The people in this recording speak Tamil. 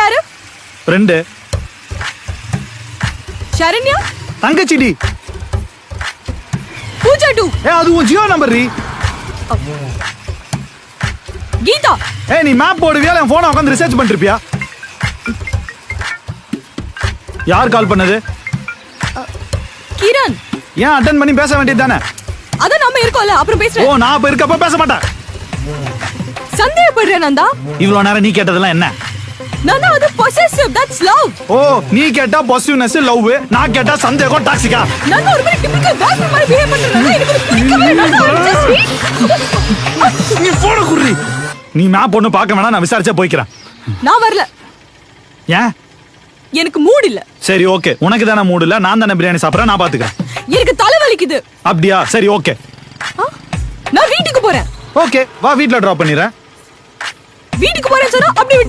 யாரு? ஃப்ரெண்டு. சரண்யா தங்கச்சிடி. பூஜா டூ. அது உன் ஜியோ நம்பர் ரீ. கீதா. நீ மேப் போடுவியா என் போனை உட்காந்து ரிசர்ச் பண்ணிட்டு இருப்பியா? யார் கால் பண்ணது? கிரண். ஏன் அட்டெண்ட் பண்ணி பேச வேண்டியது தானே? அத நம்ம இருக்கோம்ல, அப்புறம் பேசுறேன். ஓ, நான் அப்ப இருக்கப்ப பேச மாட்டேன். சந்தேகப்படுறேன் நந்தா. இவ்வளவு நேரம் நீ கேட்டதெல்லாம் என்ன? நந்தா, அது possessive, that's love. ஓ, நீ கேட்டா பொசிவ்னஸ் லவ், நான் கேட்டா சந்தேகம் டாக்ஸிகா. நந்தா ஒரு மாதிரி டிபிக்கல் பாய்ஃப்ரெண்ட் மாதிரி பிஹேவ் பண்றேன். எனக்கு பிடிக்கவே இல்ல நந்தா. Just sweet. நீ போட குர்ரி. நீ மேப் பொண்ணு பார்க்க வேணா, நான் விசாரிச்சே போய்க்கிறேன். நான் வரல. ஏன்? எனக்கு மூட் இல்ல. சரி ஓகே, உனக்கு தானே மூட் இல்ல, நான் தானே பிரியாணி சாப்பிடுறேன், நான் பாத்துக்கிறேன். எனக்கு தலை வலிக்குது. அப்படியா? சரி ஓகே. நான் வீட்டுக்கு போறேன். ஓகே, வா வீட்ல டிராப் பண்ணிடுறேன். வீட்டுக்கு போறேன்னு சொன்னா அப்படி